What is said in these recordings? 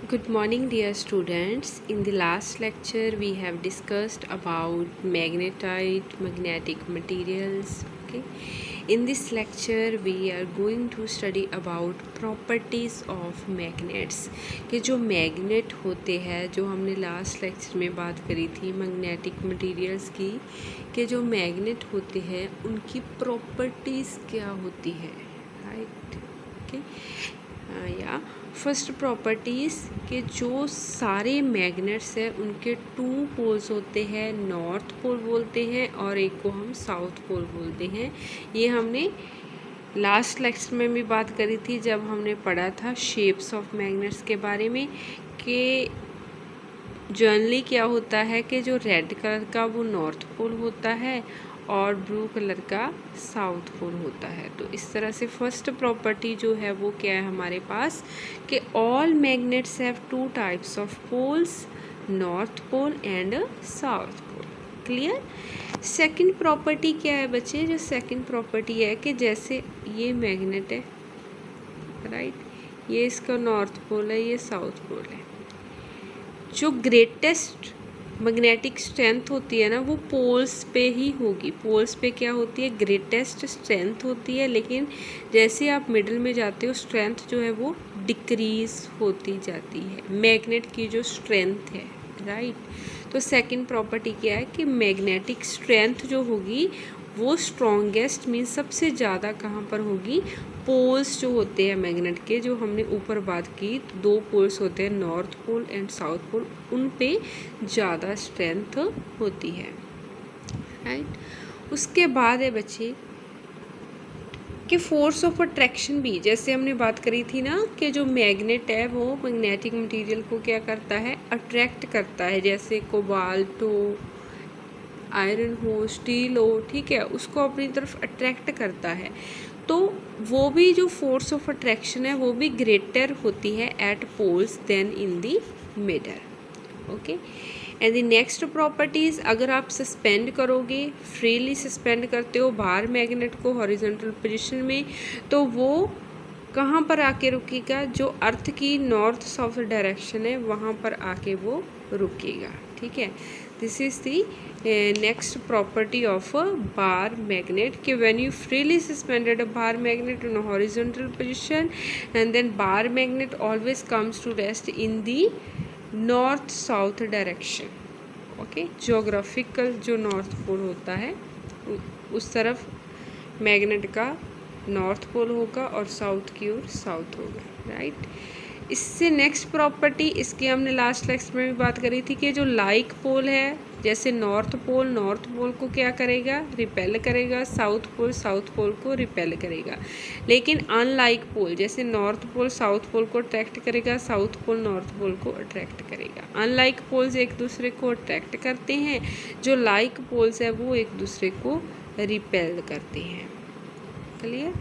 Good morning, dear students. In the last lecture, we have discussed about magnetite, magnetic materials. Okay. In this lecture, we are going to study about properties of magnets. कि जो magnet होते हैं, जो हमने last lecture में बात करी थी मैग्नेटिक मटेरियल्स की, कि जो मैग्नेट होते हैं उनकी प्रॉपर्टीज़ क्या होती है, राइट? ओके, या फर्स्ट प्रॉपर्टीज़ के जो सारे मैग्नेट्स हैं उनके टू पोल्स होते हैं, नॉर्थ पोल बोलते हैं और एक को हम साउथ पोल बोलते हैं। ये हमने लास्ट लेक्चर में भी बात करी थी जब हमने पढ़ा था शेप्स ऑफ मैग्नेट्स के बारे में, कि जनरली क्या होता है कि जो रेड कलर का वो नॉर्थ पोल होता है और ब्लू कलर का साउथ पोल होता है। तो इस तरह से फर्स्ट प्रॉपर्टी जो है वो क्या है हमारे पास, कि all magnets have two types of poles, north pole and south pole. Clear? Second property क्या है बच्चे? जो सेकंड प्रॉपर्टी है कि जैसे ये मैग्नेट है, राइट, ये इसका नॉर्थ पोल है, ये साउथ पोल है। जो ग्रेटेस्ट मैग्नेटिक स्ट्रेंथ होती है ना वो पोल्स पे ही होगी। पोल्स पे क्या होती है? ग्रेटेस्ट स्ट्रेंथ होती है, लेकिन जैसे आप मिडिल में जाते हो स्ट्रेंथ जो है वो डिक्रीज होती जाती है, मैग्नेट की जो स्ट्रेंथ है, राइट। तो सेकंड प्रॉपर्टी क्या है कि मैग्नेटिक स्ट्रेंथ जो होगी वो स्ट्रॉन्गेस्ट मीन्स सबसे ज़्यादा कहाँ पर होगी? पोल्स जो होते हैं मैग्नेट के, जो हमने ऊपर बात की, तो दो पोल्स होते हैं north pole and south pole, उन पे ज़्यादा स्ट्रेंथ होती है, राइट। उसके बाद है बच्चे कि फोर्स ऑफ अट्रैक्शन भी, जैसे हमने बात करी थी ना कि जो मैग्नेट है वो मैग्नेटिक मटेरियल को क्या करता है? अट्रैक्ट करता है। जैसे कोबाल्ट हो, आयरन हो, स्टील हो, ठीक है, उसको अपनी तरफ अट्रैक्ट करता है। तो वो भी जो फोर्स ऑफ अट्रैक्शन है वो भी ग्रेटर होती है at poles than in the middle. Okay, and the next properties, अगर आप सस्पेंड करोगे, फ्रीली सस्पेंड करते हो बाहर मैग्नेट को हॉरिजॉन्टल पोजीशन में, तो वो कहाँ पर आके रुकेगा? जो अर्थ की नॉर्थ साउथ डायरेक्शन है वहाँ पर आके वो रुकेगा, ठीक है। This is the next property of a bar magnet, कि when you freely suspended a bar magnet in horizontal position and then bar magnet always comes to rest in the north south direction. Okay, geographical जो north pole होता है उस तरफ magnet का north pole होगा और south की ओर south होगा, राइट। इससे नेक्स्ट प्रॉपर्टी, इसकी हमने लास्ट लेक्चर में भी बात करी थी कि जो लाइक पोल है, जैसे नॉर्थ पोल को क्या करेगा? रिपेल करेगा, साउथ पोल को रिपेल करेगा। लेकिन अनलाइक पोल, जैसे नॉर्थ पोल साउथ पोल को अट्रैक्ट करेगा, साउथ पोल नॉर्थ पोल को अट्रैक्ट करेगा। अनलाइक पोल्स एक दूसरे को अट्रैक्ट करते हैं, जो लाइक पोल्स है वो एक दूसरे को रिपेल करते हैं। क्लियर?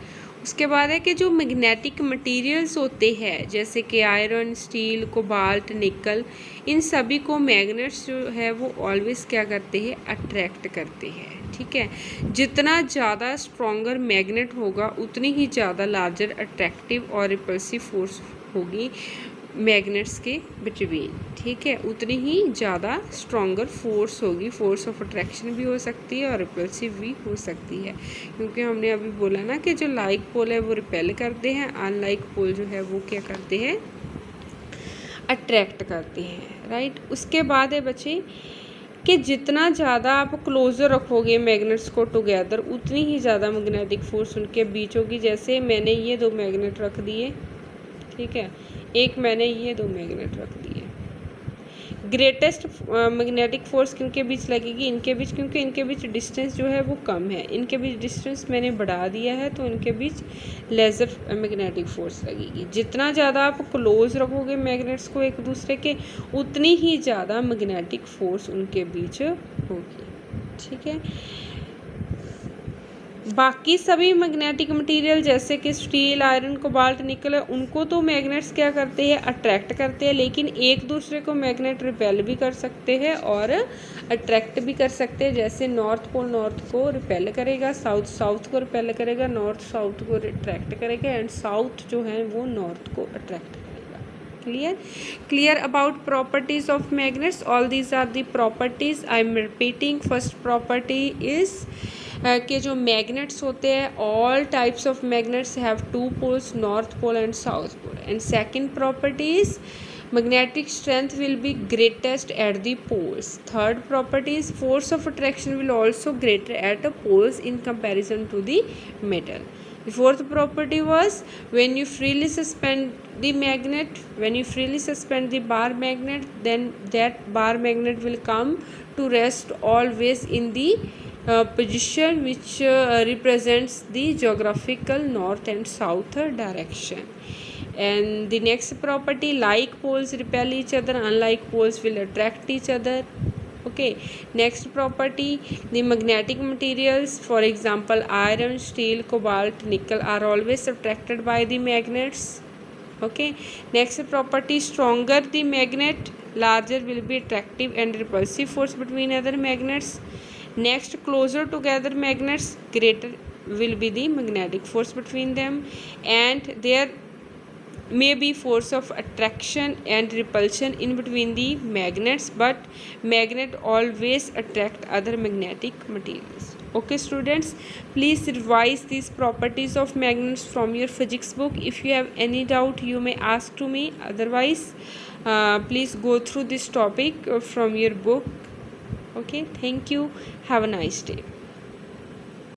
उसके बाद है कि जो मैग्नेटिक मटेरियल्स होते हैं जैसे कि आयरन, स्टील, कोबाल्ट, निकल, इन सभी को मैग्नेट्स जो है वो ऑलवेज क्या करते हैं? अट्रैक्ट करते हैं, ठीक है। जितना ज़्यादा स्ट्रॉन्गर मैग्नेट होगा उतनी ही ज़्यादा लार्जर अट्रैक्टिव और रिपल्सिव फोर्स होगी मैग्नेट्स के बिटवीन, ठीक है। उतनी ही ज़्यादा स्ट्रॉन्गर फोर्स होगी, फोर्स ऑफ अट्रैक्शन भी हो सकती है और रिपल्सिव भी हो सकती है, क्योंकि हमने अभी बोला ना कि जो लाइक पोल है वो रिपेल करते हैं, अनलाइक पोल जो है वो क्या करते हैं? अट्रैक्ट करते हैं, राइट। उसके बाद है बच्चे कि जितना ज़्यादा आप क्लोजर रखोगे मैग्नेट्स को टुगेदर उतनी ही ज़्यादा मैग्नेटिक फोर्स उनके बीच होगी। जैसे मैंने ये दो मैग्नेट रख दिए, ठीक है, एक मैंने ये दो मैग्नेट रख दिए, ग्रेटेस्ट मैग्नेटिक फोर्स किनके बीच लगेगी? इनके बीच, क्योंकि इनके बीच डिस्टेंस जो है वो कम है। इनके बीच डिस्टेंस मैंने बढ़ा दिया है तो इनके बीच लेज़र मैग्नेटिक फोर्स लगेगी। जितना ज़्यादा आप क्लोज रखोगे मैग्नेट्स को एक दूसरे के उतनी ही ज़्यादा मैग्नेटिक फोर्स उनके बीच होगी, ठीक है। बाकी सभी मैग्नेटिक मटेरियल जैसे कि स्टील, आयरन, कोबाल्ट, निकल है, उनको तो मैग्नेट्स क्या करते हैं? अट्रैक्ट करते हैं, लेकिन एक दूसरे को मैग्नेट रिपेल भी कर सकते हैं और अट्रैक्ट भी कर सकते हैं। जैसे नॉर्थ पोल नॉर्थ को रिपेल करेगा, साउथ को रिपेल करेगा, नॉर्थ साउथ को अट्रैक्ट करेगा एंड साउथ जो है वो नॉर्थ को अट्रैक्ट करेगा, Clear about properties of magnets. All these are the properties. I am repeating. First property is कि जो magnets होते हैं, all types of magnets have two poles, north pole and south pole. And second property is magnetic strength will be greatest at the poles. Third property is force of attraction will also greater at the poles in comparison to the metal. The fourth property was when you freely suspend the bar magnet, then that bar magnet will come to rest always in the position which represents the geographical north and south direction. And the next property, like poles repel each other, unlike poles will attract each other. Okay, next property, the magnetic materials, for example iron, steel, cobalt, nickel, are always attracted by the magnets. Okay, next property, stronger the magnet, larger will be attractive and repulsive force between other magnets. Next, closer together magnets, greater will be the magnetic force between them, and there may be force of attraction and repulsion in between the magnets, but magnet always attract other magnetic materials. Okay students, please revise these properties of magnets from your physics book. If you have any doubt, you may ask to me. Otherwise please go through this topic from your book. Okay, thank you. Have a nice day.